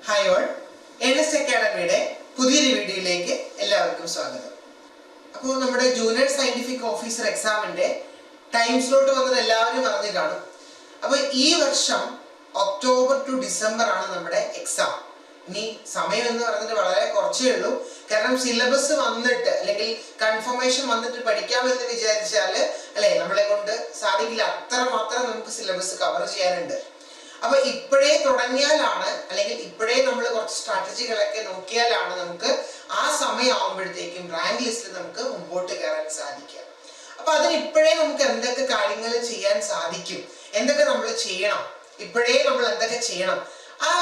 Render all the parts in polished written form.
Hi all, Ernest അക്കാഡമിയുടെ പുതിയൊരു വീഡിയോയിലേക്ക് എല്ലാവർക്കും സ്വാഗതം. അപ്പോൾ നമ്മുടെ ജൂനിയർ സയന്റിഫിക് ഓഫീസർ എക്സാമിന്റെ ടൈം സ്ലോട്ട് വന്നത് എല്ലാവരും അറിഞ്ഞു കാണും. അപ്പോൾ ഈ വർഷം ഒക്ടോബർ ടു ഡിസംബർ ആണ് നമ്മുടെ എക്സാം. ഇനി സമയം എന്ന് പറയുന്നത് വളരെ കുറച്ചേ ഉള്ളൂ. കാരണം സിലബസ് വന്നിട്ട് അല്ലെങ്കിൽ കൺഫർമേഷൻ വന്നിട്ട് പഠിക്കാമെന്ന് വിചാരിച്ചാൽ നമ്മളെ കൊണ്ട് സാധിക്കില്ല. അത്രമാത്രം നമുക്ക് സിലബസ് കവർ ചെയ്യാനുണ്ട്. അപ്പൊ ഇപ്പോഴേ തുടങ്ങിയാലാണ് അല്ലെങ്കിൽ ഇപ്പോഴേ നമ്മൾ കുറച്ച് സ്ട്രാറ്റജികളൊക്കെ നോക്കിയാലാണ് നമുക്ക് ആ സമയം ആവുമ്പോഴത്തേക്കും റാങ്ക് ലിസ്റ്റിൽ നമുക്ക് മുമ്പോട്ട് കയറാൻ സാധിക്കുക. അപ്പൊ അതിന് ഇപ്പോഴേ നമുക്ക് എന്തൊക്കെ കാര്യങ്ങൾ ചെയ്യാൻ സാധിക്കും, എന്തൊക്കെ നമ്മൾ ചെയ്യണം, ഇപ്പോഴേ നമ്മൾ എന്തൊക്കെ ചെയ്യണം, ആ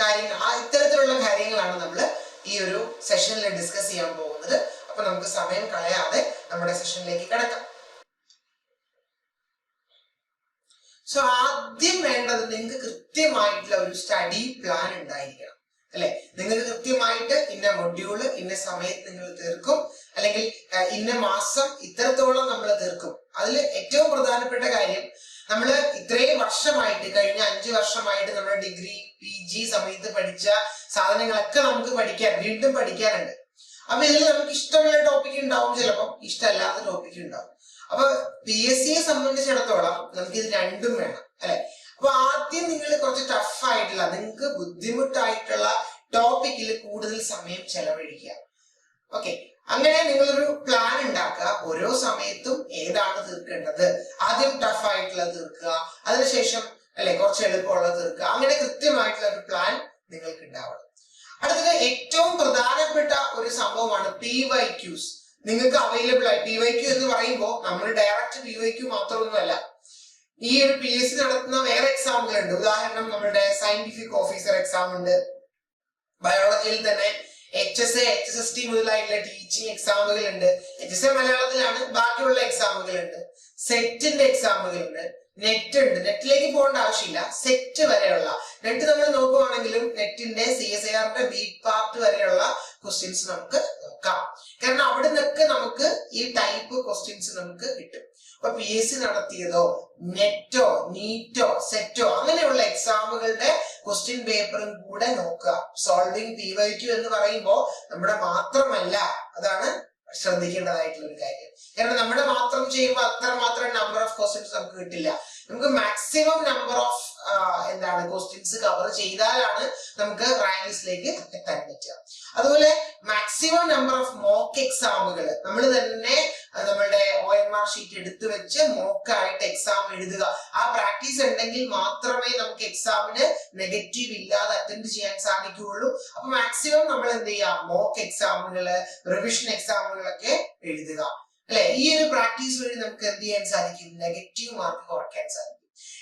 കാര്യങ്ങൾ, ഇത്തരത്തിലുള്ള കാര്യങ്ങളാണ് നമ്മൾ ഈ ഒരു സെഷനിൽ ഡിസ്കസ് ചെയ്യാൻ പോകുന്നത്. അപ്പൊ നമുക്ക് സമയം കളയാതെ നമ്മുടെ സെഷനിലേക്ക് കിടക്കാം. സോ ആദ്യം വേണ്ടത് നിങ്ങൾക്ക് കൃത്യമായിട്ടുള്ള ഒരു സ്റ്റഡി പ്ലാൻ ഉണ്ടായിരിക്കണം. അല്ലെ, നിങ്ങൾക്ക് കൃത്യമായിട്ട് ഇന്ന മൊഡ്യൂള് ഇന്ന സമയത്ത് നിങ്ങൾ തീർക്കും, അല്ലെങ്കിൽ ഇന്ന മാസം ഇത്രത്തോളം നമ്മൾ തീർക്കും. അതിൽ ഏറ്റവും പ്രധാനപ്പെട്ട കാര്യം, നമ്മൾ ഇത്രയും വർഷമായിട്ട്, കഴിഞ്ഞ 5 വർഷമായിട്ട് നമ്മുടെ ഡിഗ്രി PG സമയത്ത് പഠിച്ച സാധനങ്ങളൊക്കെ നമുക്ക് വീണ്ടും പഠിക്കാനുണ്ട്. അപ്പൊ ഇതിൽ നമുക്ക് ഇഷ്ടമുള്ള ടോപ്പിക് ഉണ്ടാവും, ചിലപ്പോൾ ഇഷ്ടമല്ലാത്ത ടോപ്പിക് ഉണ്ടാവും. അപ്പൊ PSC സംബന്ധിച്ചിടത്തോളം നമുക്ക് ഇത് രണ്ടും വേണം, അല്ലെ. അപ്പൊ ആദ്യം നിങ്ങൾ കുറച്ച് ടഫ് ആയിട്ടുള്ള, നിങ്ങൾക്ക് ബുദ്ധിമുട്ടായിട്ടുള്ള ടോപ്പിക്കിൽ കൂടുതൽ സമയം ചെലവഴിക്കുക. ഓക്കെ, അങ്ങനെ നിങ്ങളൊരു പ്ലാൻ ഉണ്ടാക്കുക. ഓരോ സമയത്തും ഏതാണ് തീർക്കേണ്ടത്, ആദ്യം ടഫ് ആയിട്ടുള്ള തീർക്കുക, അതിനുശേഷം കുറച്ച് എളുപ്പമുള്ള തീർക്കുക. അങ്ങനെ കൃത്യമായിട്ടുള്ള ഒരു പ്ലാൻ നിങ്ങൾക്ക് ഉണ്ടാവണം. അടുത്തത് ഏറ്റവും പ്രധാനപ്പെട്ട ഒരു സംഭവമാണ് PYQs. നിങ്ങൾക്ക് അവൈലബിൾ ആയി PYQ എന്ന് പറയുമ്പോൾ നമ്മൾ ഡയറക്റ്റ് PYQ മാത്രമൊന്നുമല്ല, ഈ ഒരു PSC നടത്തുന്ന വേറെ എക്സാമുകളുണ്ട്. ഉദാഹരണം, നമ്മുടെ സയന്റിഫിക് ഓഫീസർ എക്സാം ഉണ്ട്, ബയോളജിയിൽ തന്നെ HSA HSST മുതലായിട്ടുള്ള ടീച്ചിങ് എക്സാമുകൾ ഉണ്ട്. HSA മലയാളത്തിലാണ്, ബാക്കിയുള്ള എക്സാമുകൾ ഉണ്ട്. സെറ്റിന്റെ എക്സാമുകൾ ഉണ്ട്, നെറ്റ് ഉണ്ട്. നെറ്റിലേക്ക് പോകേണ്ട ആവശ്യമില്ല, സെറ്റ് വരെയുള്ള നെറ്റ് നമ്മൾ നോക്കുവാണെങ്കിലും നെറ്റിന്റെ CSIR B പാർട്ട് വരെയുള്ള ക്വസ്റ്റ്യൻസ് നമുക്ക് നോക്കാം. കാരണം അവിടെ നിന്നൊക്കെ നമുക്ക് ഈ ടൈപ്പ് ക്വസ്റ്റ്യൻസ് നമുക്ക് കിട്ടും. അപ്പൊ PSC നടത്തിയതോ നെറ്റോ നീറ്റോ സെറ്റോ അങ്ങനെയുള്ള എക്സാമുകളുടെ ക്വസ്റ്റ്യൻ പേപ്പറും കൂടെ നോക്കുക. സോൾവിങ് PYQ എന്ന് പറയുമ്പോൾ നമ്മുടെ മാത്രമല്ല, അതാണ് ശ്രദ്ധിക്കേണ്ടതായിട്ടുള്ള ഒരു കാര്യം. കാരണം നമ്മുടെ മാത്രം ചെയ്യുമ്പോൾ അത്രമാത്രം നമ്പർ ഓഫ് ക്വസ്റ്റ്യൻസ് നമുക്ക് കിട്ടില്ല. നമുക്ക് maximum number of questions cover ചെയ്താലാണ് നമുക്ക് റാങ്ക് ലിസ്റ്റിലേക്ക് എത്താൻ പറ്റുക. അതുപോലെ മാക്സിമം നമ്പർ ഓഫ് മോക്ക് എക്സാമുകൾ നമ്മൾ തന്നെ നമ്മളുടെ OMR ഷീറ്റ് എടുത്തു വെച്ച് മോക്കായിട്ട് എക്സാം എഴുതുക. ആ പ്രാക്ടീസ് ഉണ്ടെങ്കിൽ മാത്രമേ നമുക്ക് എക്സാമിന് നെഗറ്റീവ് ഇല്ലാതെ അറ്റൻഡ് ചെയ്യാൻ സാധിക്കുകയുള്ളൂ. അപ്പൊ മാക്സിമം നമ്മൾ എന്ത് ചെയ്യുക, മോക്ക് എക്സാമുകള്, റിവിഷൻ എക്സാമുകളൊക്കെ എഴുതുക. ഈ ഒരു പ്രാക്ടീസ് വഴി നമുക്ക് എന്ത് ചെയ്യാൻ സാധിക്കും, നെഗറ്റീവ് മാർക്ക് കുറയ്ക്കാൻ സാധിക്കും.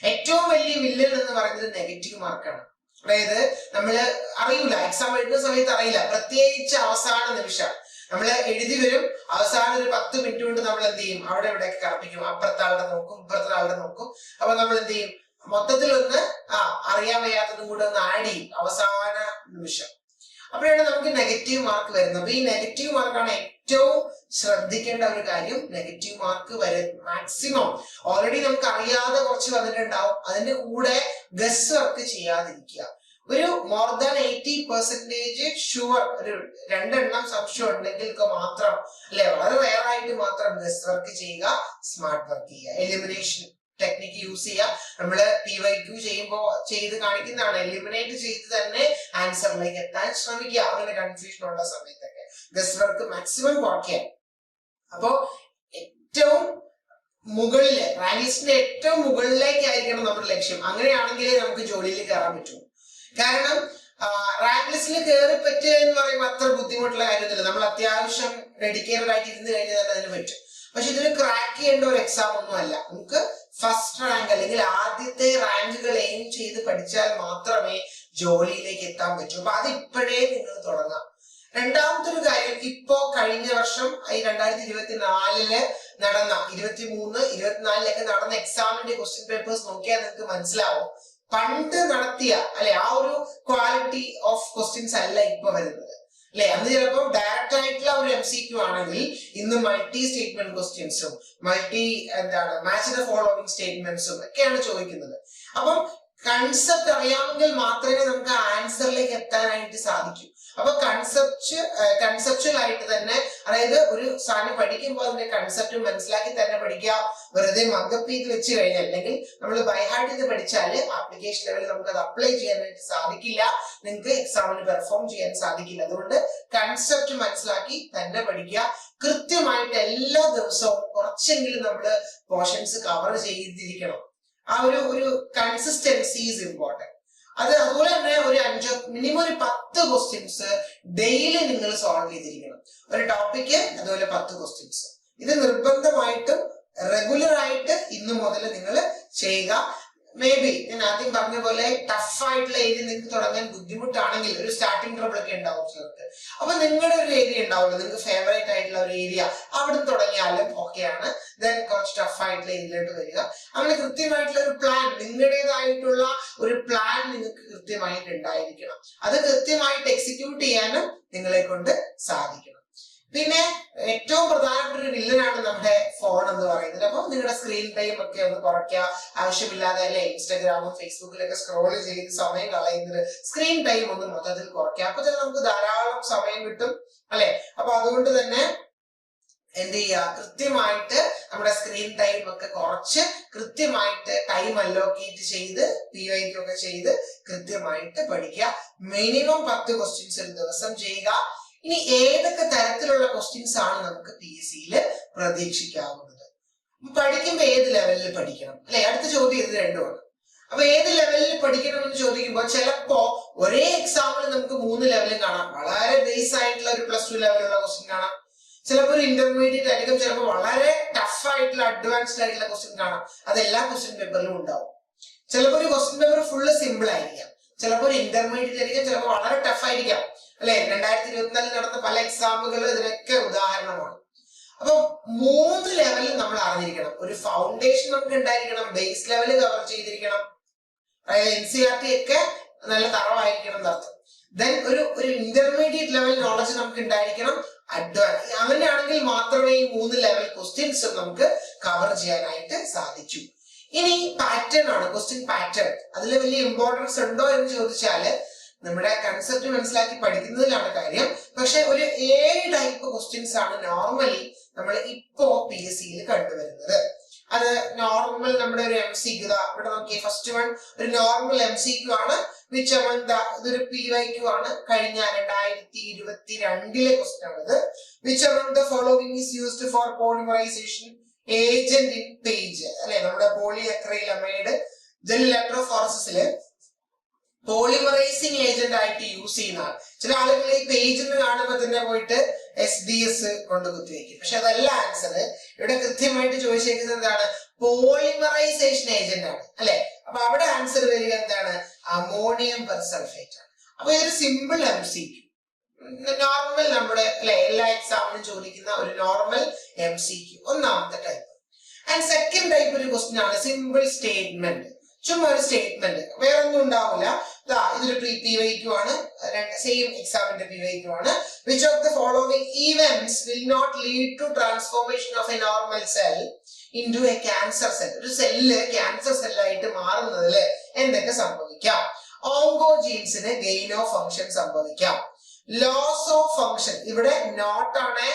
ഏറ്റവും വലിയ വില്ലൻ എന്ന് പറയുന്നത് നെഗറ്റീവ് മാർക്കാണ്. അതായത് നമ്മള് അറിയൂല, എക്സാം എഴുതുന്ന സമയത്ത് അറിയില്ല, പ്രത്യേകിച്ച് അവസാന നിമിഷം നമ്മൾ എഴുതി വരും, അവസാനം ഒരു 10 മിനിറ്റ് കൊണ്ട് നമ്മൾ എന്ത് ചെയ്യും, അവിടെ ഇവിടെയൊക്കെ കറപ്പിക്കും, അപ്പുറത്തെ ആളുടെ നോക്കും ഇപ്പുറത്തെ ആളുടെ നോക്കും. അപ്പൊ നമ്മൾ എന്ത് ചെയ്യും, മൊത്തത്തിൽ ഒന്ന് അറിയാൻ വയ്യാത്തതും കൂടെ ഒന്ന് ആഡ് ചെയ്യും അവസാന നിമിഷം. അപ്പോഴാണ് നമുക്ക് നെഗറ്റീവ് മാർക്ക് വരുന്നത്. അപ്പൊ ഈ നെഗറ്റീവ് മാർക്കാണ് ഏറ്റവും ശ്രദ്ധിക്കേണ്ട ഒരു കാര്യം. നെഗറ്റീവ് മാർക്ക് മാക്സിമം ഓൾറെഡി നമുക്ക് അറിയാതെ കുറച്ച് വന്നിട്ടുണ്ടാവും, അതിന്റെ കൂടെ ഗസ് വർക്ക് ചെയ്യാതിരിക്കുക. ഒരു മോർ ദാൻ 80% ഷുവർ, ഒരു 2 എണ്ണം സംശയം ഉണ്ടെങ്കിൽ മാത്രം, വളരെ റെയർ ആയിട്ട് മാത്രം ഗസ് വർക്ക് ചെയ്യുക, സ്മാർട്ട് വർക്ക് ചെയ്യുക, എലിമിനേഷൻ ടെക്നിക്ക് യൂസ് ചെയ്യുക. നമ്മള് PYQ ചെയ്ത് കാണിക്കുന്നതാണ്, എലിമിനേറ്റ് ചെയ്ത് തന്നെ ആൻസറിലേക്ക് എത്താൻ ശ്രമിക്കുക. അങ്ങനെ കൺഫ്യൂഷൻ ഉള്ള സമയത്തൊക്കെ ഗസ് വർക്ക് മാക്സിമം കുറയ്ക്കുക. അപ്പോ ഏറ്റവും മുകളില്, റാങ്ക് ലിസ്റ്റിന്റെ ഏറ്റവും മുകളിലേക്കായിരിക്കണം നമ്മുടെ ലക്ഷ്യം. അങ്ങനെയാണെങ്കിലേ നമുക്ക് ജോലിയിൽ കയറാൻ പറ്റൂ. കാരണം റാങ്ക് ലിസ്റ്റിൽ കയറി പറ്റുക എന്ന് പറയുമ്പോൾ അത്ര ബുദ്ധിമുട്ടുള്ള കാര്യമൊന്നുമില്ല. നമ്മൾ അത്യാവശ്യം ഡെഡിക്കേറ്റഡ് ആയിട്ട് ഇരുന്ന് കഴിഞ്ഞാൽ തന്നെ അതിന് പറ്റും. പക്ഷെ ഇതിന് ക്രാക്ക് ചെയ്യേണ്ട ഒരു എക്സാം ഒന്നും അല്ല. നമുക്ക് ഫസ്റ്റ് റാങ്ക് അല്ലെങ്കിൽ ആദ്യത്തെ റാങ്കുകൾ എയിം ചെയ്ത് പഠിച്ചാൽ മാത്രമേ ജോലിയിലേക്ക് എത്താൻ പറ്റൂ. അപ്പൊ അത് ഇപ്പോഴേ നിങ്ങൾ തുടങ്ങാം. രണ്ടാമത്തെ ഒരു കാര്യം, ഇപ്പോ കഴിഞ്ഞ വർഷം ഈ 2024 നടന്ന 23, 24 നടന്ന എക്സാമിന്റെ ക്വസ്റ്റ്യൻ പേപ്പേഴ്സ് നോക്കിയാൽ നിങ്ങൾക്ക് മനസ്സിലാവും, പണ്ട് നടത്തിയ ആ ഒരു ക്വാളിറ്റി ഓഫ് ക്വസ്റ്റ്യൻസ് അല്ല ഇപ്പൊ വരുന്നത്. അന്ന് ചിലപ്പോൾ ഡയറക്റ്റ് ആയിട്ടുള്ള ഒരു MCQ ആണെങ്കിൽ ഇന്ന് മൾട്ടി സ്റ്റേറ്റ്മെന്റ് ക്വസ്റ്റ്യൻസും മാച്ച് ദ ഫോളോവിങ് സ്റ്റേറ്റ്മെന്റ്സും ഒക്കെയാണ് ചോദിക്കുന്നത്. അപ്പം കൺസെപ്റ്റ് അറിയാമെങ്കിൽ മാത്രമേ നമുക്ക് ആൻസറിലേക്ക് എത്താനായിട്ട് സാധിക്കൂ. അപ്പൊ കൺസെപ്ച്വൽ ആയിട്ട് തന്നെ, അതായത് ഒരു സാധനം പഠിക്കുമ്പോൾ അതിന്റെ കൺസെപ്റ്റ് മനസ്സിലാക്കി തന്നെ പഠിക്കുക. വെറുതെ മഗപ്പ് ചെയ്ത് വെച്ച് കഴിഞ്ഞാൽ, അല്ലെങ്കിൽ നമ്മൾ ബൈഹാർട്ട് ചെയ്ത് പഠിച്ചാൽ ആപ്ലിക്കേഷൻ ലെവലിൽ നമുക്ക് അത് അപ്ലൈ ചെയ്യാനായിട്ട് സാധിക്കില്ല, നിങ്ങൾക്ക് എക്സാമിന് പെർഫോം ചെയ്യാൻ സാധിക്കില്ല. അതുകൊണ്ട് കൺസെപ്റ്റ് മനസ്സിലാക്കി തന്നെ പഠിക്കുക. കൃത്യമായിട്ട് എല്ലാ ദിവസവും കുറച്ചെങ്കിലും നമ്മൾ പോർഷൻസ് കവർ ചെയ്തിരിക്കണം. ആ ഒരു കൺസിസ്റ്റൻസി ഈസ് ഇമ്പോർട്ടൻറ്റ്. അതുപോലെ തന്നെ മിനിമം ഒരു 10 ക്വസ്റ്റ്യൻസ് ഡെയിലി നിങ്ങൾ സോൾവ് ചെയ്തിരിക്കണം. ഒരു ടോപ്പിക്ക് അതുപോലെ 10 ക്വസ്റ്റ്യൻസ്. ഇത് നിർബന്ധമായിട്ടും റെഗുലർ ആയിട്ട് ഇന്നു മുതൽ നിങ്ങൾ ചെയ്യുക. മേ ബി ഞാൻ ആദ്യം പറഞ്ഞ പോലെ ടഫ് ആയിട്ടുള്ള ഏരിയ നിങ്ങൾക്ക് തുടങ്ങാൻ ബുദ്ധിമുട്ടാണെങ്കിൽ ഒരു സ്റ്റാർട്ടിംഗ് ട്രബിൾ ഒക്കെ ഉണ്ടാവും ചിലർക്ക്. അപ്പൊ നിങ്ങളുടെ ഒരു ഏരിയ ഉണ്ടാവുമല്ലോ, നിങ്ങൾക്ക് ഫേവറേറ്റ് ആയിട്ടുള്ള ഒരു ഏരിയ, അവിടെ തുടങ്ങിയാലും ഓക്കെയാണ്. ദെൻ കുറച്ച് ടഫ് ആയിട്ടുള്ള ഏരിയയിലോട്ട് വരിക. അങ്ങനെ കൃത്യമായിട്ടുള്ള ഒരു പ്ലാൻ, നിങ്ങളുടേതായിട്ടുള്ള ഒരു പ്ലാൻ നിങ്ങൾക്ക് കൃത്യമായിട്ട് ഉണ്ടായിരിക്കണം. അത് കൃത്യമായിട്ട് എക്സിക്യൂട്ട് ചെയ്യാനും നിങ്ങളെ കൊണ്ട് സാധിക്കണം. പിന്നെ ഏറ്റവും പ്രധാനപ്പെട്ട ഒരു വില്ലനാണ് നമ്മുടെ ഫോൺ എന്ന് പറയുന്നത്. അപ്പൊ നിങ്ങളുടെ സ്ക്രീൻ ടൈം ഒക്കെ ഒന്ന് കുറയ്ക്കുക. ആവശ്യമില്ലാതെ അല്ലെ ഇൻസ്റ്റാഗ്രാമും ഫേസ്ബുക്കിലൊക്കെ സ്ക്രോൾ ചെയ്ത് സമയം കളയുന്നത്, സ്ക്രീൻ ടൈം ഒന്ന് മൊത്തത്തിൽ കുറയ്ക്കുക. അപ്പൊ തന്നെ നമുക്ക് ധാരാളം സമയം കിട്ടും അല്ലെ. അപ്പൊ അതുകൊണ്ട് തന്നെ എന്ത് ചെയ്യുക, കൃത്യമായിട്ട് നമ്മുടെ സ്ക്രീൻ ടൈം ഒക്കെ കുറച്ച് കൃത്യമായിട്ട് ടൈം അലോക്കേറ്റ് ചെയ്ത് PYQ ഒക്കെ ചെയ്ത് കൃത്യമായിട്ട് പഠിക്കുക. മിനിമം 10 ക്വസ്റ്റ്യൻസ് ഒരു ദിവസം ചെയ്യുക. ഇനി ഏതൊക്കെ തരത്തിലുള്ള ക്വസ്റ്റ്യൻസ് ആണ് നമുക്ക് PSCയിൽ പ്രതീക്ഷിക്കാവുന്നത്? പഠിക്കുമ്പോൾ ഏത് ലെവലിൽ പഠിക്കണം അല്ലെ? അടുത്ത ചോദ്യം ഇത് രണ്ടുമാണ്. അപ്പൊ ഏത് ലെവലിൽ പഠിക്കണം എന്ന് ചോദിക്കുമ്പോൾ ചിലപ്പോ ഒരേ എക്സാമ്പിൾ നമുക്ക് 3 ലെവലും കാണാം. വളരെ ബേസ് ആയിട്ടുള്ള ഒരു +2 ലെവലുള്ള ക്വസ്റ്റ്യൻ കാണാം. ചിലപ്പോൾ ഒരു ഇന്റർമീഡിയറ്റ് ആയിരിക്കും, ചിലപ്പോൾ വളരെ ടഫ് ആയിട്ടുള്ള അഡ്വാൻസ്ഡ് ആയിട്ടുള്ള ക്വസ്റ്റ്യൻ കാണാം. അത് എല്ലാ ക്വസ്റ്റ്യൻ പേപ്പറിലും ഉണ്ടാവും. ചിലപ്പോൾ ഒരു ക്വസ്റ്റ്യൻ പേപ്പർ ഫുള്ള് സിമ്പിൾ ആയിരിക്കാം, ചിലപ്പോൾ ഒരു ഇന്റർമീഡിയറ്റ് ആയിരിക്കാം, ചിലപ്പോൾ വളരെ ടഫ് ആയിരിക്കാം അല്ലെ. 2024 നടന്ന പല എക്സാമുകൾ ഇതിനൊക്കെ ഉദാഹരണമാണ്. അപ്പൊ 3 ലെവലിൽ നമ്മൾ അറിഞ്ഞിരിക്കണം. ഒരു ഫൗണ്ടേഷൻ നമുക്ക് ഉണ്ടായിരിക്കണം, ബേസ് ലെവൽ കവർ ചെയ്തിരിക്കണം, അതായത് NCERT ഒക്കെ നല്ല തറവായിരിക്കണം എന്നർത്ഥം. ദെൻ ഒരു ഇന്റർമീഡിയറ്റ് ലെവൽ നോളജ് നമുക്ക് ഉണ്ടായിരിക്കണം, അഡ്വാൻസ്. അങ്ങനെയാണെങ്കിൽ മാത്രമേ ഈ 3 ലെവൽ ക്വസ്റ്റ്യൻസ് നമുക്ക് കവർ ചെയ്യാനായിട്ട് സാധിക്കൂ. ഇനി പാറ്റേൺ ആണ്, ക്വസ്റ്റ്യൻ പാറ്റേൺ. അതിൽ വലിയ ഇമ്പോർട്ടൻസ് ഉണ്ടോ എന്ന് ചോദിച്ചാല് നമ്മുടെ കൺസെപ്റ്റ് മനസ്സിലാക്കി പഠിക്കുന്നതിലാണ് കാര്യം. പക്ഷെ ഒരു 7 ടൈപ്പ് ക്വസ്റ്റ്യൻസ് ആണ് നോർമലി നമ്മൾ ഇപ്പോ PSCയിൽ കണ്ടുവരുന്നത്. അത് നോർമൽ നമ്മുടെ ഒരു MCQ. ഇവിടെ നോക്കിയേ, ഫസ്റ്റ് വൺ ഒരു നോർമൽ MCQ ആണ്. വിച്ച് among ഇതൊരു PYQ ആണ്, കഴിഞ്ഞ 2022 ക്വസ്റ്റ്യൻ ആണിത്. Which among the following is used for polymerization agent in page അല്ലെ. നമ്മുടെ പോളിഅക്രൈലമൈഡ് ജെൽ ഇലക്ട്രോഫോറസിസില് പോളിമറൈസിങ് ഏജന്റ് ആയിട്ട് യൂസ് ചെയ്യുന്ന ചില ആളുകൾ ഈ പേജിൽ കാണുമ്പോൾ തന്നെ പോയിട്ട് SDS കൊണ്ട് കുത്തിവെക്കും. പക്ഷെ അതല്ല ആൻസർ. ഇവിടെ കൃത്യമായിട്ട് ചോദിച്ചേക്കുന്നത് എന്താണ്? പോളിമറൈസേഷൻ ഏജന്റ് ആണ് അല്ലെ. അപ്പൊ അവിടെ ആൻസർ വരിക എന്താണ്? അമോണിയം പെർസൾഫേറ്റ് ആണ്. അപ്പൊ ഇതൊരു സിമ്പിൾ MCQ, നോർമൽ നമ്മുടെ അല്ലെ എല്ലാ എക്സാമിനും ചോദിക്കുന്ന ഒരു നോർമൽ MCQ, ഒന്നാമത്തെ ടൈപ്പ്. ആൻഡ് സെക്കൻഡ് ടൈപ്പ് ഒരു ക്വസ്റ്റ്യൻ ആണ് സിമ്പിൾ സ്റ്റേറ്റ്മെന്റ്. ചുമ്മാ ഒരു സ്റ്റേറ്റ്മെന്റ്, വേറെ ഒന്നും ഉണ്ടാവില്ല. ഇതൊരു PYQ ആണ്, സെയിം എക്സാമിന്റെ PYQ ആണ്. Which of the following events will not lead to transformation of a normal cell into a cancer cell? ഒരു സെല്ല് ക്യാൻസർ സെല്ലായിട്ട് മാറുന്നതിൽ എന്തൊക്കെ സംഭവിക്കാം? ഓങ്കോജീൻസിന് ഗെയിൻ ഓഫ് ഫംഗ്ഷൻ സംഭവിക്കാം. ലോസ് ഓഫ് ഫംഗ്ഷൻ, ഇവിടെ നോട്ട് ആണ്,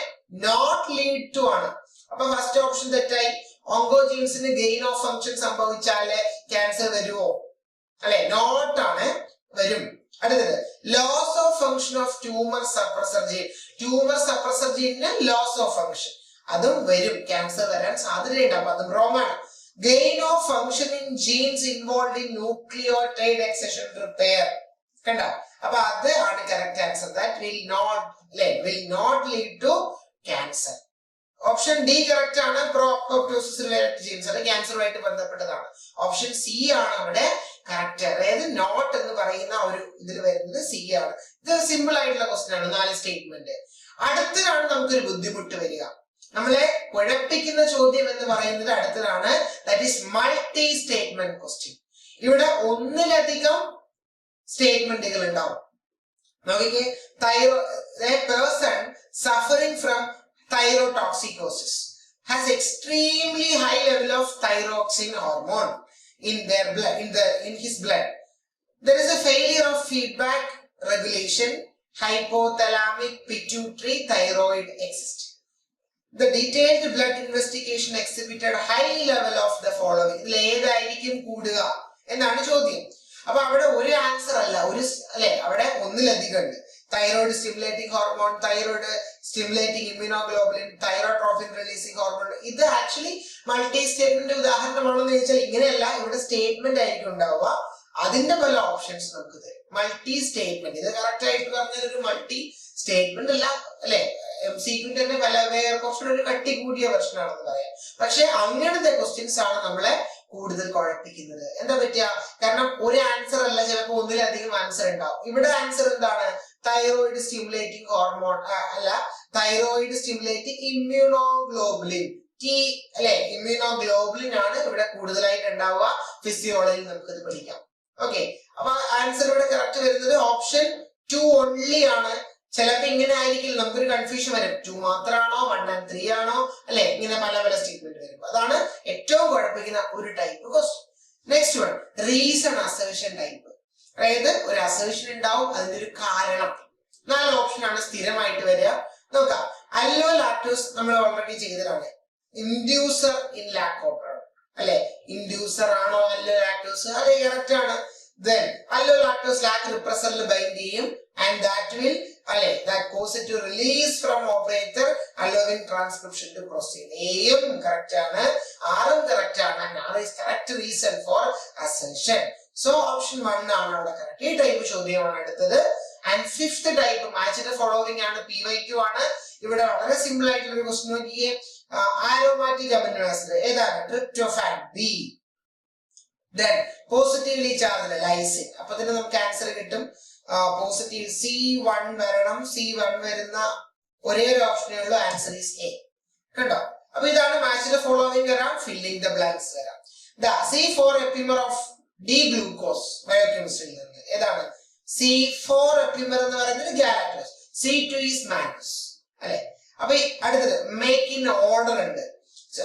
നോട്ട് ലീഡ് ടു ആണ്. അപ്പൊ ഫസ്റ്റ് ഓപ്ഷൻ തെറ്റായി. ഓങ്കോജീൻസിന് ഗെയിൻ ഓഫ് ഫംഗ്ഷൻ സംഭവിച്ചാല് ക്യാൻസർ വരുമോ അല്ലെ? നോട്ട് ആണ്, വരും. അടുത്തത് loss of function of tumour suppressor gene. Tumour suppressor ജീനിന് ലോസ് ഓഫ് ഫംഗ്ഷൻ, അതും വരും, ക്യാൻസർ വരാൻ സാധ്യതയുണ്ട്. അപ്പൊ അതും റോങ് ആണ്. Gain of function in genes involve in nucleotide excision repair, കണ്ട. അപ്പൊ അത് ആണ് correct answer. That will not lead to cancer. Option D correct ആണ്. പ്രോഅപ്പോപ്റ്റോസിസ് റിലേറ്റഡ് ജീൻസ്, അത് ക്യാൻസറുമായിട്ട് ബന്ധപ്പെട്ടതാണ്. ഓപ്ഷൻ സി ആണ് അവിടെ കറക്റ്റ്. അതായത് നോട്ട് എന്ന് പറയുന്ന ഒരു ഇതിൽ വരുന്നത് സി ആണ്. ഇത് സിമ്പിൾ ആയിട്ടുള്ള ക്വസ്റ്റ്യൻ ആണ്, 4 സ്റ്റേറ്റ്മെന്റ്. അടുത്തതാണ് നമുക്കൊരു ബുദ്ധിമുട്ട് വരിക, നമ്മളെ കുഴപ്പിക്കുന്ന ചോദ്യം എന്ന് പറയുന്നത് അടുത്തതാണ്. That is multi statement question. ഇവിടെ ഒന്നിലധികം സ്റ്റേറ്റ്മെന്റുകൾ ഉണ്ടാവും. നോക്കിക്കേ, person suffering from thyrotoxicosis has extremely high level of thyroxine hormone. in their blood, in his blood. There is a failure of feedback regulation, hypothalamic pituitary thyroid exist. The detailed blood investigation exhibited high level of the following. ഇതിൽ ഏതായിരിക്കും കൂടുക എന്നാണ് ചോദ്യം. അപ്പൊ അവിടെ ഒരു answer അല്ല, അല്ലെ, അവിടെ ഒന്നിലധികം ഉണ്ട്. Thyroid stimulating hormone, thyroid stimulating immunoglobulin, തൈറോട്രോഫിൻ releasing hormone. ഇത് ആക്ച്വലി മൾട്ടി സ്റ്റേറ്റ്മെന്റ് ഉദാഹരണമാണെന്ന് ചോദിച്ചാൽ ഇങ്ങനെയല്ല, ഇവിടെ സ്റ്റേറ്റ്മെന്റ് ആയിരിക്കും ഉണ്ടാവുക. അതിന്റെ പല ഓപ്ഷൻസ് നമുക്ക് തരും. മൾട്ടി സ്റ്റേറ്റ്മെന്റ്, ഇത് കറക്റ്റ് ആയിട്ട് പറഞ്ഞാൽ ഒരു മൾട്ടി സ്റ്റേറ്റ്മെന്റ് അല്ല, അല്ലെ, MCQ തന്നെ പല കുറച്ചുകൂടെ ഒരു കട്ടി കൂടിയ വെർഷൻ ആണെന്ന് പറയാം. പക്ഷെ അങ്ങനത്തെ ക്വസ്റ്റ്യൻസ് ആണ് നമ്മളെ കൂടുതൽ കുഴപ്പിക്കുന്നത്. എന്താ പറ്റുക? കാരണം ഒരു ആൻസർ അല്ല, ചിലപ്പോൾ ഒന്നിലധികം ആൻസർ ഉണ്ടാവും. ഇവിടെ ആൻസർ എന്താണ്? തൈറോയിഡ് സ്റ്റിമുലേറ്റിംഗ് ഹോർമോൺ അല്ല, തൈറോയിഡ് സ്റ്റിമുലേറ്റിംഗ് ഇമ്മ്യൂണോഗ്ലോബുലിൻ, അല്ലെ, ഇമ്മ്യൂണോഗ്ലോബുലിൻ ആണ് ഇവിടെ കൂടുതലായിട്ട് ഉണ്ടാവുക. ഫിസിയോളജിയിൽ നമുക്ക് ഇത് പഠിക്കാം. ഓക്കെ, അപ്പൊ ആൻസർ ഇവിടെ കറക്റ്റ് വരുന്നത് ഓപ്ഷൻ 2 ഓൺലി ആണ്. ചിലപ്പോ ഇങ്ങനെ ആയിരിക്കും, നമുക്കൊരു കൺഫ്യൂഷൻ വരും, 2 മാത്രമാണോ 1 and 3 ആണോ, അല്ലെ, ഇങ്ങനെ പല പല സ്റ്റേറ്റ്മെന്റ് വരും. അതാണ് ഏറ്റവും കുഴപ്പിക്കുന്ന ഒരു type question. Next one, reason assertion type. അതായത് ഒരു അസേർഷൻ ഉണ്ടാവും, അതിന്റെ ഒരു കാരണം. 4 ഓപ്ഷൻ ആണ് സ്ഥിരമായിട്ട് വരിക. നോക്കാം. അല്ലോ ലാക്ടോസ് നമ്മൾ ഓൾറെഡി ചെയ്തതാണ്. ഇൻഡ്യൂസർ ഇൻ ലാക്ടോസ്, അല്ലെ, ഇൻഡ്യൂസർ ആണോ അല്ലോ ലാക്ടോസ്? അതെ, കറക്റ്റ് ആണ്. Then allo lactose lac repressor bind ചെയ്യും, and that will, അല്ലെ, that cause it to release from operator, allowing transcription to proceed. A-യും correct ആണ്, R-ഉം correct ആണ്, and R is correct reason for ascension. So option 1 ആണ് അവിടെ correct. ഈ type ചോദ്യമാണ് അടുത്തത്. And 5th type match the following ആണ്, PYQ ആണ്. ഇവിടെ വളരെ സിമ്പിൾ ആയിട്ടുള്ള ഒരു ക്വസ്റ്റ്യൻ നോക്കിയേ. ആരോമാറ്റിക് അമിനോ ആസിഡ് ഏതാണ്? Tryptophan, B. Then positively charged lysine. അപ്പൊ തന്നെ നമുക്ക് ആൻസർ കിട്ടും. പോസിറ്റീവ് C1 വരണം. C1 വരുന്ന ഒരേ ഒരു ഓപ്ഷനേ ഉള്ളൂ. Answer is A. കണ്ടോ? അപ്പൊ ഇതാണ് മാച്ച് ദ ഫോളോവിംഗ് വരാം, ഫില്ലിംഗ് ദ ബ്ലാങ്ക്സ് വരാം. C4 epimer of D glucose ബയോകെമിസ്ട്രിയിൽ നിന്ന് ഏതാണ്? C4 എപ്പിമർ എന്ന് പറയുന്നത് ഗാലക്ടോസ്. C2 ഈസ് മാനസ്, അല്ലെ. അപ്പൊ അടുത്തത് മേക്ക് ഇൻ ഓർഡർ ഉണ്ട്.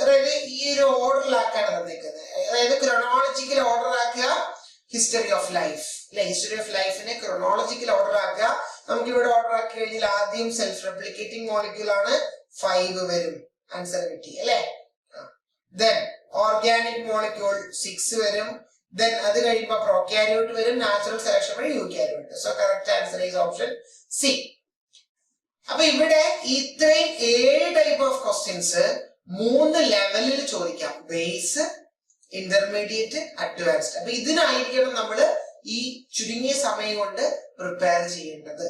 അതായത് ഈ ഒരു ഓർഡറിലാക്കാണ് തന്നിരിക്കുന്നത്. അതായത് ക്രോണോളജിക്കൽ ഓർഡർ ആക്കുക, ഹിസ്റ്ററി ഓഫ് ലൈഫ്, അല്ലെ, ഹിസ്റ്ററി ഓഫ് ലൈഫിനെ ക്രോണോളജിക്കൽ ഓർഡർ ആക്കുക. നമുക്ക് ഇവിടെ ഓർഡർ ആക്കി കഴിഞ്ഞാൽ ആദ്യം സെൽഫ് റെപ്ലിക്കേറ്റിംഗ് മോളിക്യൂൾ ആണ്, 5 വരും. ആൻസർ കിട്ടി, അല്ലെ. ദെൻ ഓർഗാനിക് മോളിക്യൂൾ 6 വരും. ദെൻ അത് കഴിയുമ്പോൾ പ്രോക്യാരിയോട്ട് വരും, നാച്ചുറൽ സെലക്ഷൻ വഴി eukaryote. So correct answer is option C. അപ്പൊ ഇവിടെ ഇത്രയും 7 ടൈപ്പ് ഓഫ് ക്വസ്റ്റ്യൻസ് 3 ലെവലിൽ ചോദിക്കാം. Base, intermediate, advanced. അപ്പൊ ഇതിനായിരിക്കണം നമ്മൾ ഈ ചുരുങ്ങിയ സമയം കൊണ്ട് പ്രിപ്പയർ ചെയ്യേണ്ടത്.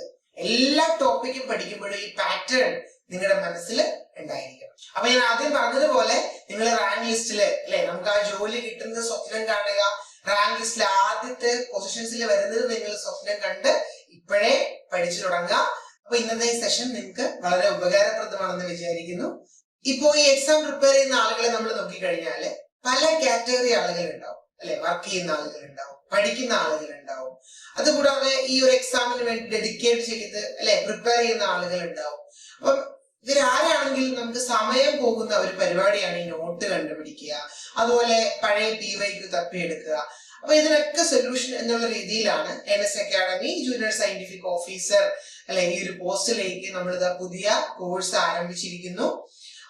എല്ലാ ടോപ്പിക്കും പഠിക്കുമ്പോഴും ഈ പാറ്റേൺ നിങ്ങളുടെ മനസ്സിൽ ഉണ്ടായിരിക്കണം. അപ്പൊ ഞാൻ ആദ്യം പറഞ്ഞതുപോലെ നിങ്ങൾ റാങ്ക് ലിസ്റ്റില്, അല്ലെ, നമുക്ക് ആ ജോലി കിട്ടുന്നത് സ്വപ്നം കാണുക. റാങ്ക് ലിസ്റ്റിൽ ആദ്യത്തെ പൊസിഷൻസിൽ വരുന്നത് നിങ്ങൾ സ്വപ്നം കണ്ട് ഇപ്പോഴേ പഠിച്ചു തുടങ്ങുക. അപ്പൊ ഇന്നത്തെ ഈ സെഷൻ നിങ്ങൾക്ക് വളരെ ഉപകാരപ്രദമാണെന്ന് വിചാരിക്കുന്നു. ഇപ്പോ ഈ എക്സാം പ്രിപ്പയർ ചെയ്യുന്ന ആളുകളെ നമ്മൾ നോക്കിക്കഴിഞ്ഞാല് പല കാറ്റഗറി ആളുകൾ ഉണ്ടാവും, അല്ലെ. വർക്ക് ചെയ്യുന്ന ആളുകൾ ഉണ്ടാവും, പഠിക്കുന്ന ആളുകൾ ഉണ്ടാവും. അതുകൂടാതെ ഈ ഒരു എക്സാമിന് വേണ്ടി ഡെഡിക്കേറ്റ് ചെയ്ത്, അല്ലെ, പ്രിപ്പയർ ചെയ്യുന്ന ആളുകൾ ഉണ്ടാവും. അപ്പം ഇവരാരാണെങ്കിലും നമുക്ക് സമയം പോകുന്ന ഒരു പരിപാടിയാണ് ഈ നോട്ട് കണ്ടുപിടിക്കുക, അതുപോലെ പഴയ PYQ തപ്പിയെടുക്കുക. അപ്പൊ ഇതിനൊക്കെ സൊല്യൂഷൻ എന്നുള്ള രീതിയിലാണ് NS academy junior scientific officer, അല്ലെ, ഈ ഒരു പോസ്റ്റിലേക്ക് നമ്മൾ പുതിയ കോഴ്സ് ആരംഭിച്ചിരിക്കുന്നു.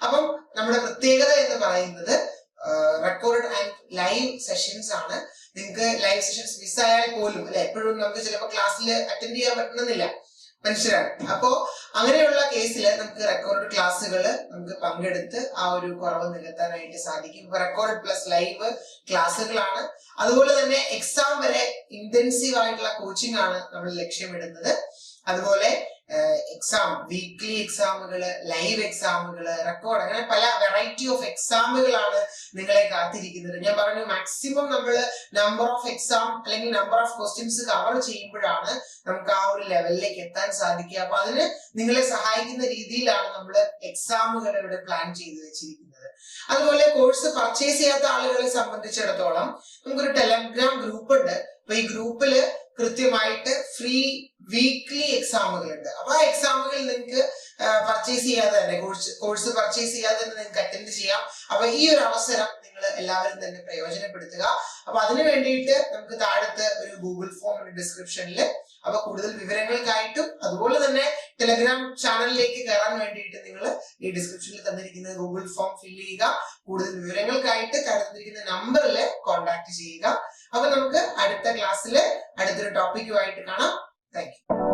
അപ്പം നമ്മുടെ പ്രത്യേകത എന്ന് പറയുന്നത് റെക്കോർഡ് ആൻഡ് ലൈവ് സെഷൻസ് ആണ്. നിങ്ങൾക്ക് ലൈവ് സെഷൻസ് മിസ്സായാൽ പോലും, അല്ലെ, എപ്പോഴും നമുക്ക് ചിലപ്പോൾ ക്ലാസ്സിൽ അറ്റൻഡ് ചെയ്യാൻ പറ്റണമെന്നില്ല, മനുഷ്യരാണ്. അപ്പോ അങ്ങനെയുള്ള കേസിൽ നമുക്ക് റെക്കോർഡ് ക്ലാസ്സുകൾ നമുക്ക് പങ്കെടുത്ത് ആ ഒരു കുറവ് നികത്താനായിട്ട് സാധിക്കും. ഇപ്പൊ റെക്കോർഡ് പ്ലസ് ലൈവ് ക്ലാസ്സുകളാണ്. അതുപോലെ തന്നെ എക്സാം വരെ ഇന്റൻസീവ് ആയിട്ടുള്ള കോച്ചിങ് ആണ് നമ്മൾ ലക്ഷ്യമിടുന്നത്. അതുപോലെ എക്സാം, വീക്ക്ലി എക്സാമുകള്, ലൈവ് എക്സാമുകള്, റെക്കോർഡ്, അങ്ങനെ പല വെറൈറ്റി ഓഫ് എക്സാമുകളാണ് നിങ്ങളെ കാത്തിരിക്കുന്നത്. ഞാൻ പറഞ്ഞു, മാക്സിമം നമ്മൾ നമ്പർ ഓഫ് എക്സാം അല്ലെങ്കിൽ നമ്പർ ഓഫ് ക്വസ്റ്റ്യൻസ് കവർ ചെയ്യുമ്പോഴാണ് നമുക്ക് ആ ഒരു ലെവലിലേക്ക് എത്താൻ സാധിക്കുക. അപ്പൊ അതിന് നിങ്ങളെ സഹായിക്കുന്ന രീതിയിലാണ് നമ്മൾ എക്സാമുകൾ ഇവിടെ പ്ലാൻ ചെയ്ത് വെച്ചിരിക്കുന്നത്. അതുപോലെ കോഴ്സ് പർച്ചേസ് ചെയ്യാത്ത ആളുകളെ സംബന്ധിച്ചിടത്തോളം നമുക്കൊരു ടെലഗ്രാം ഗ്രൂപ്പ് ഉണ്ട്. അപ്പൊ ഈ ഗ്രൂപ്പില് കൃത്യമായിട്ട് ഫ്രീ വീക്ക്ലി എക്സാമുകളുണ്ട്. അപ്പൊ ആ എക്സാമുകൾ നിങ്ങൾക്ക് പർച്ചേസ് ചെയ്യാതെ തന്നെ, കോഴ്സ് പർച്ചേസ് ചെയ്യാതെ തന്നെ നിങ്ങൾക്ക് അറ്റൻഡ് ചെയ്യാം. അപ്പൊ ഈ ഒരു അവസരം നിങ്ങൾ എല്ലാവരും തന്നെ പ്രയോജനപ്പെടുത്തുക. അപ്പൊ അതിനു വേണ്ടിയിട്ട് നമുക്ക് താഴത്ത് ഒരു ഗൂഗിൾ ഫോം ഡിസ്ക്രിപ്ഷനിൽ, അപ്പൊ കൂടുതൽ വിവരങ്ങൾക്കായിട്ടും അതുപോലെ തന്നെ ടെലഗ്രാം ചാനലിലേക്ക് കയറാൻ വേണ്ടിയിട്ട് നിങ്ങൾ ഈ ഡിസ്ക്രിപ്ഷനിൽ തന്നിരിക്കുന്ന ഗൂഗിൾ ഫോം ഫില്ല് ചെയ്യുക. കൂടുതൽ വിവരങ്ങൾക്കായിട്ട് തന്നിരിക്കുന്ന നമ്പറിൽ കോൺടാക്ട് ചെയ്യുക. അപ്പൊ നമുക്ക് അടുത്ത ക്ലാസ്സിൽ അടുത്തൊരു ടോപ്പിക്കുമായിട്ട് കാണാം. Thank you.